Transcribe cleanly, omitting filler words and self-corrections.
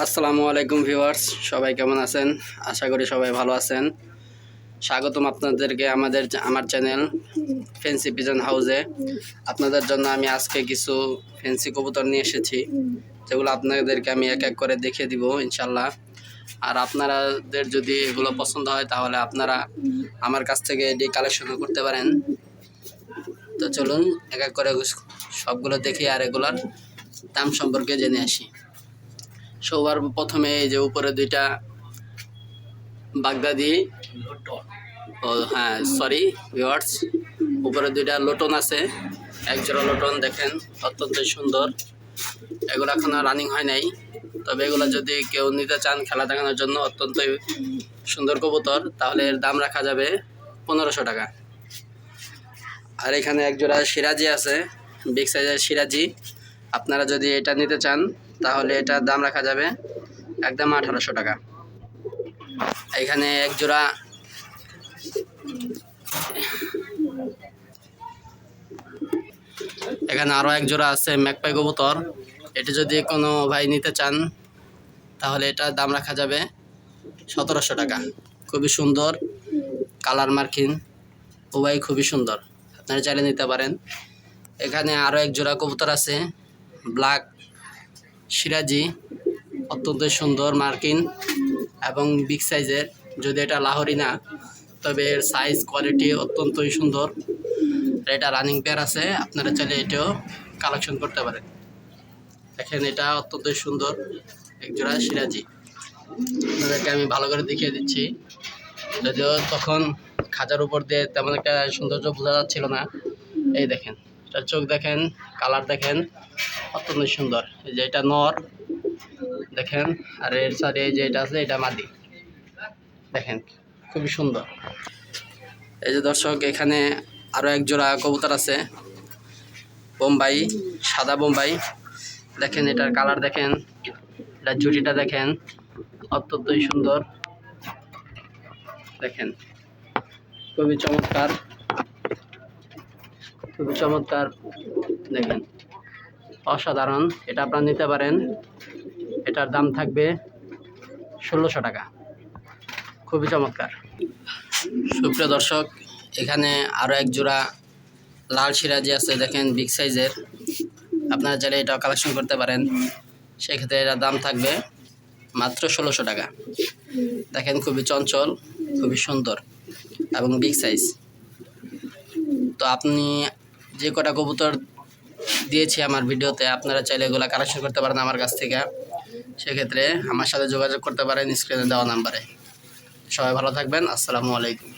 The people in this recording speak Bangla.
আসসালামু আলাইকুম ভিউয়ার্স, সবাই কেমন আছেন? আশা করি সবাই ভালো আছেন। স্বাগতম আপনাদেরকে আমার চ্যানেল ফ্যান্সি পিজন হাউসে। আপনাদের জন্য আমি আজকে কিছু ফ্যান্সি কবুতর নিয়ে এসেছি, যেগুলো আপনাদেরকে আমি এক এক করে দেখিয়ে দিব ইনশাল্লাহ। আর আপনাদের যদি এগুলো পছন্দ হয় তাহলে আপনারা আমার কাছ থেকে এটি কালেকশনও করতে পারেন। তো চলুন এক এক করে সবগুলো দেখি আর এগুলোর দাম সম্পর্কে জেনে আসি। সবার প্রথমে এই যে উপরে দুইটা বাগদাদি, ও হ্যাঁ সরি ভিউয়ার্স, উপরে দুইটা লোটন আছে, এক জোড়া লোটন দেখেন অত্যন্ত সুন্দর। এগুলো এখনো রানিং হয় নাই, তবে এগুলো যদি কেউ নিতে চান খেলা দেখানোর জন্য অত্যন্ত সুন্দর কবুতর, তাহলে এর দাম রাখা যাবে 1500 টাকা। আর এখানে এক জোড়া সিরাজি আছে, বিগ সাইজের সিরাজি। আপনারা যদি এটা নিতে চান তাহলে এটার দাম রাখা যাবে একদম 1800 টাকা। এখানে এক জোড়া এখানে আরও এক জোড়া আছে ম্যাকপাই কবুতর। এটি যদি কোনো ভাই নিতে চান তাহলে এটার দাম রাখা যাবে 1700 টাকা। খুবই সুন্দর কালার মার্কিং, উভয় খুবই সুন্দর, আপনারা চাইলে নিতে পারেন। এখানে আরও এক জোড়া কবুতর আছে ব্ল্যাক সিরাজি, অত্যন্ত সুন্দর মার্কিং এবং বিগ সাইজের। যদি এটা লাহোরি না, তবে এর সাইজ কোয়ালিটি অত্যন্তই সুন্দর। এটা রানিং পেয়ার আছে, আপনারা চাইলে এটাও কালেকশন করতে পারেন। দেখেন এটা অত্যন্ত সুন্দর এক জোড়া সিরাজি। আপনাদেরকে আমি ভালো করে দেখিয়ে দিচ্ছি, যদিও তখন খাঁচার উপর দিয়ে তেমন একটা সৌন্দর্য বোঝা যাচ্ছিল না। এই দেখেন এটার চোখ দেখেন, কালার দেখেন, অত্যন্ত সুন্দর। এই যে এটা নর দেখেন, আর এর সাইডে যে এটা আছে এটা মাদি, দেখেন খুবই সুন্দর। এই যে দর্শক, এখানে আরও এক জোড়া কবুতর আছে বোম্বাই, সাদা বোম্বাই। দেখেন এটার কালার দেখেন, এটার জুটিটা দেখেন, অত্যন্তই সুন্দর। দেখেন খুবই চমৎকার, খুবই চমৎকার। দেখেন অসাধারণ। এটা আপনারা নিতে পারেন, এটার দাম থাকবে 1600 টাকা। খুবই চমৎকার। সুপ্রিয় দর্শক, এখানে আরও এক জোড়া লাল সিরাজি আছে, দেখেন বিগ সাইজের। আপনারা চাইলে এটাও কালেকশন করতে পারেন, সেক্ষেত্রে এটার দাম থাকবে মাত্র 1600 টাকা। দেখেন খুবই চঞ্চল, খুবই সুন্দর এবং বিগ সাইজ। তো আপনি যে কটা কবুতর দিয়েছি আমার ভিডিওতে, আপনারা চাইলে এগুলো কালেকশন করতে পারেন আমার কাছ থেকে। সেক্ষেত্রে আমার সাথে যোগাযোগ করতে পারেন স্ক্রিনে দেওয়া নাম্বারে। সবাই ভালো থাকবেন। আসসালামু আলাইকুম।